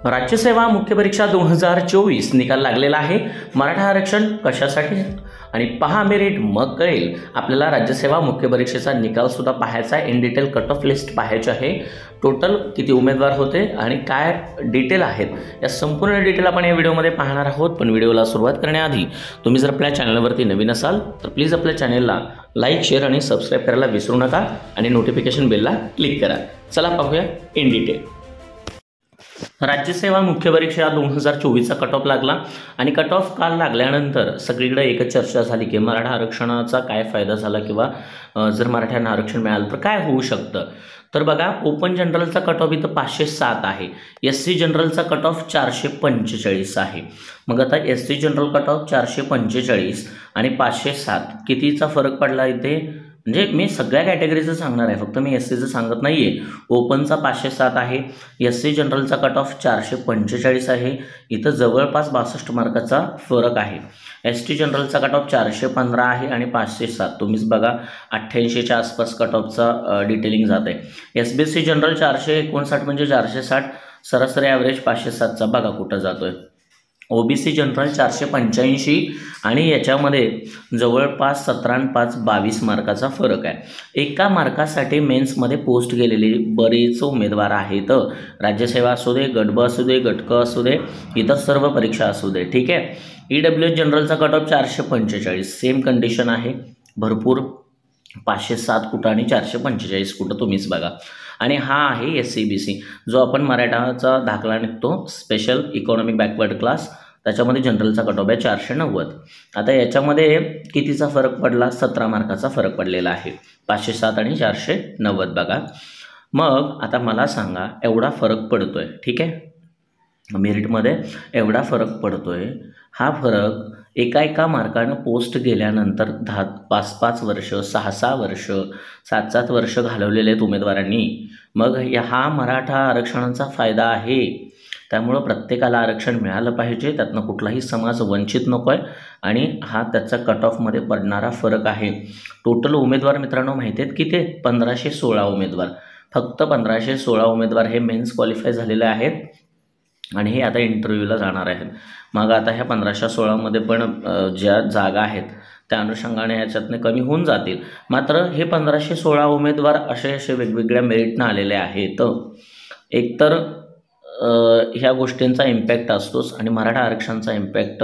राज्यसेवा मुख्य परीक्षा 2024 निकाल लागलेला आहे। मराठा आरक्षण कशासाठी आणि पहा मेरिट मग कळेल। आपल्याला राज्यसेवा मुख्य परीक्षेचा निकाल सुद्धा पाहायचा आहे। In detail cut off list पाहायची आहे। टोटल किती उमेदवार होते आणि काय डिटेल आहेत या संपूर्ण डिटेल आपण या व्हिडिओमध्ये पाहणार आहोत। पण व्हिडिओला सुरुवात करण्याआधी तुम्ही जर आपल्या चॅनलवरती नवीन असाल तर प्लीज आपल्या चॅनलला लाईक शेअर आणि सबस्क्राइब करायला विसरू नका आणि नोटिफिकेशन बेलला क्लिक करा। चला पाहूया इन डिटेल। राज्यसेवा मुख्य परीक्षा 2024चा कट ऑफ लागला आणि कट ऑफ काल लागल्यानंतर सगळीकडे एकच चर्चा झाली की मराठा आरक्षणाचा काय फायदा झाला किंवा जर मराठ्यांना आरक्षण मिळालं तर काय होऊ शकतं। तर बघा, ओपन जनरलचा कट ऑफ इथं 507 आहे, एससी जनरलचा कट ऑफ 445 आहे। मग आता एससी जनरल कट ऑफ 445 आणि 507 कितीचा फरक पडला इथे, म्हणजे मी सगळ्या कॅटेगरीचं सांगणार आहे, फक्त मी एससीचं सांगत नाही आहे। ओपनचा 507 आहे, एससी जनरलचा कट ऑफ 445 आहे, इथं जवळपास 62 मार्काचा फरक आहे। एसटी जनरलचा कट ऑफ 415 आहे आणि 507 तुम्हीच बघा 88च्या आसपास कट ऑफचा डिटेलिंग जात आहे। एसबीसी जनरल 459 म्हणजे 460, सरासरी ॲव्हरेज 507चा बघा कुठं जातोय। ओबीसी जनरल 485 आणि याच्यामध्ये जवळपास 17 आणि 5 22 मार्काचा फरक आहे। एका मार्कासाठी मेन्समध्ये पोस्ट गेलेले बरेच उमेदवार आहेत। राज्यसेवा असू दे, गटब असू दे, गटक असू दे, इतर सर्व परीक्षा असू दे, ठीक आहे। ईडब्ल्यू जनरलचा कट ऑफ 445 सेम कंडिशन आहे, भरपूर 507 कुठं आणि 445 कुठं तुम्हीच बघा। आणि हा आहे SCBC जो आपण मराठाचा दाखला निघतो स्पेशल इकॉनॉमिक बॅकवर्ड क्लास, त्याच्यामध्ये जनरलचा कट ऑफ आहे 490। आता याच्यामध्ये कितीचा फरक पडला, 17 मार्काचा फरक पडलेला आहे, 507 आणि 490 बघा। मग आता मला सांगा, एवढा फरक पडतोय, ठीक आहे, मेरिटमध्ये एवढा फरक पडतोय, हा फरक एका मार्कानं पोस्ट गेल्यानंतर 5-5 वर्ष 6-6 वर्ष 7-7 वर्ष घालवलेले आहेत उमेदवारांनी। मग हा मराठा आरक्षणाचा फायदा आहे, त्यामुळं प्रत्येकाला आरक्षण मिळालं पाहिजे, त्यातनं कुठलाही समाज वंचित नको आहे आणि हा त्याचा कट ऑफमध्ये पडणारा फरक आहे। टोटल उमेदवार मित्रांनो माहिती आहेत किती, 1516 उमेदवार, फक्त 1516 उमेदवार हे मेन्स क्वालिफाय झालेले आहेत आणि हे आता इंटरव्ह्यूला जाणार आहेत। मग आता ह्या 1516मध्ये पण ज्या जागा आहेत त्या अनुषंगाने याच्यातनं कमी होऊन जातील। मात्र हे 1516 उमेदवार असे वेगवेगळ्या मेरिटनं आलेले आहेत। एकतर ह्या गोष्टींचा इम्पॅक्ट असतोच आणि मराठा आरक्षणाचा इम्पॅक्ट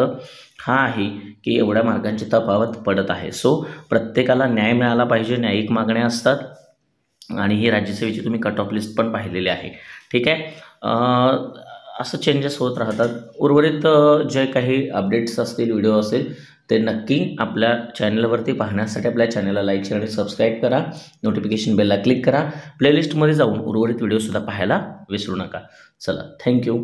हा आहे की एवढ्या मार्गांची तफावत पडत आहे। सो प्रत्येकाला न्याय मिळाला पाहिजे, न्यायिक मागण्या असतात आणि ही राज्यसेवेची तुम्ही कट ऑफ लिस्ट पण पाहिलेली आहे, ठीक आहे। असं चेंजेस होत राहतात। उर्वरित जे काही अपडेट्स असतील, व्हिडिओ असेल, ते नक्की आपल्या चॅनलवरती पाहण्यासाठी आपल्या चॅनलला लाईक शेअर आणि सबस्क्राईब करा, नोटिफिकेशन बेलला क्लिक करा, प्लेलिस्टमध्ये जाऊन उर्वरित व्हिडिओसुद्धा पाहायला विसरू नका। चला, थँक्यू।